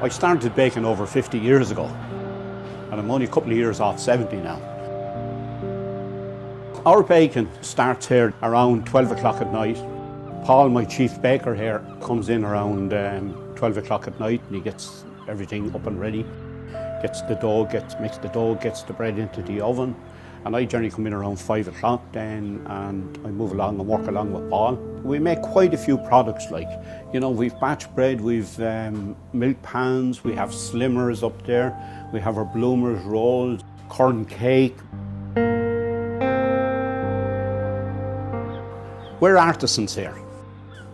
I started baking over 50 years ago, and I'm only a couple of years off 70 now. Our baking starts here around 12 o'clock at night. Paul, my chief baker here, comes in around 12 o'clock at night, and he gets everything up and ready. Gets the dough, makes the dough, gets the bread into the oven. And I generally come in around 5 o'clock then, and I move along and work along with Paul. We make quite a few products, like, you know, we've batch bread, we've milk pans, we have slimmers up there, we have our bloomers rolls, corn cake. We're artisans here.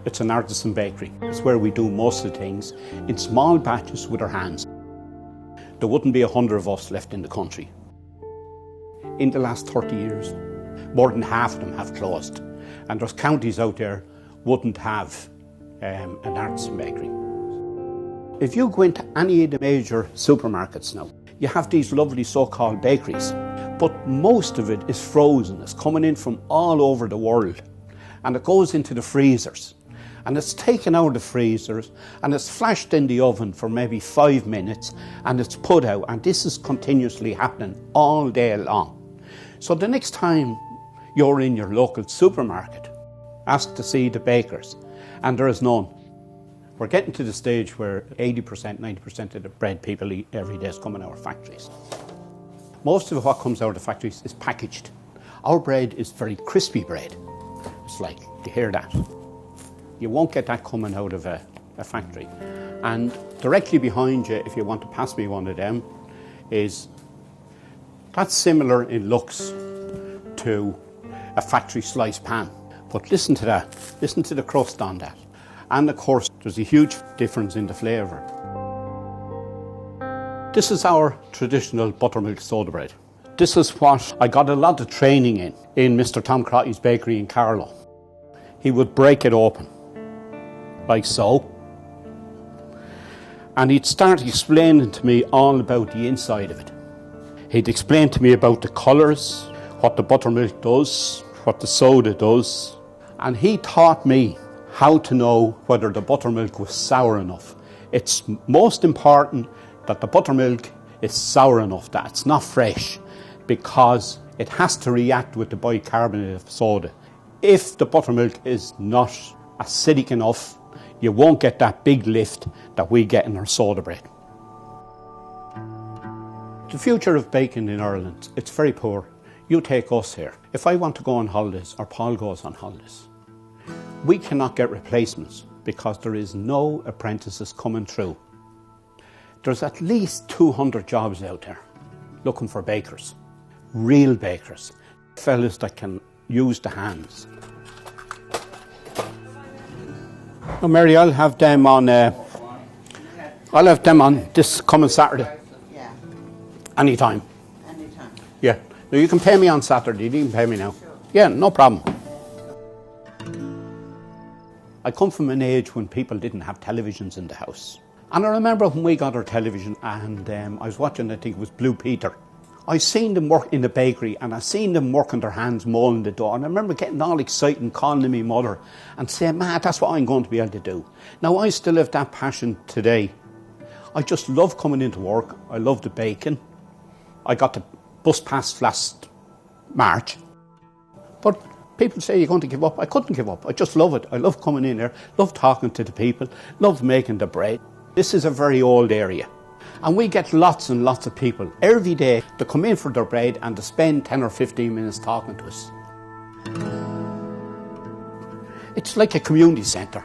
It's an artisan bakery. It's where we do most of the things in small batches with our hands. There wouldn't be 100 of us left in the country. In the last 30 years, more than half of them have closed. And there's counties out there wouldn't have an artisan bakery. If you go into any of the major supermarkets now, you have these lovely so-called bakeries, but most of it is frozen. It's coming in from all over the world, and it goes into the freezers. And it's taken out of the freezers and it's flashed in the oven for maybe 5 minutes, and it's put out, and this is continuously happening all day long. So the next time you're in your local supermarket, ask to see the bakers, and there is none. We're getting to the stage where 80%, 90% of the bread people eat every day is coming out of factories. Most of what comes out of the factories is packaged. Our bread is very crispy bread. It's like, you hear that? You won't get that coming out of a factory. And directly behind you, if you want to pass me one of them, that's similar in looks to a factory sliced pan. But listen to that. Listen to the crust on that. And of course, there's a huge difference in the flavour. This is our traditional buttermilk soda bread. This is what I got a lot of training in Mr. Tom Crotty's bakery in Carlow. He would break it open, like so. And he'd start explaining to me all about the inside of it. He'd explain to me about the colours, what the buttermilk does, what the soda does. And he taught me how to know whether the buttermilk was sour enough. It's most important that the buttermilk is sour enough, that it's not fresh, because it has to react with the bicarbonate of soda. If the buttermilk is not acidic enough, you won't get that big lift that we get in our soda bread. The future of baking in Ireland, it's very poor. You take us here. If I want to go on holidays, or Paul goes on holidays, we cannot get replacements because there is no apprentices coming through. There's at least 200 jobs out there looking for bakers, real bakers, fellas that can use the hands. Oh, Mary, I'll have them on this coming Saturday. Yeah. Anytime. Anytime. Yeah. Now you can pay me on Saturday. You can pay me now. Sure. Yeah, no problem. I come from an age when people didn't have televisions in the house. And I remember when we got our television, and I was watching, I think it was Blue Peter. I seen them work in the bakery, and I seen them working their hands moulding the dough, and I remember getting all excited and calling to my mother and saying, "Man, that's what I'm going to be able to do." Now I still have that passion today. I just love coming into work. I love the baking. I got the bus pass last March. But people say, "You're going to give up." I couldn't give up. I just love it. I love coming in there, love talking to the people, love making the bread. This is a very old area. And we get lots and lots of people every day to come in for their bread and to spend 10 or 15 minutes talking to us. It's like a community centre.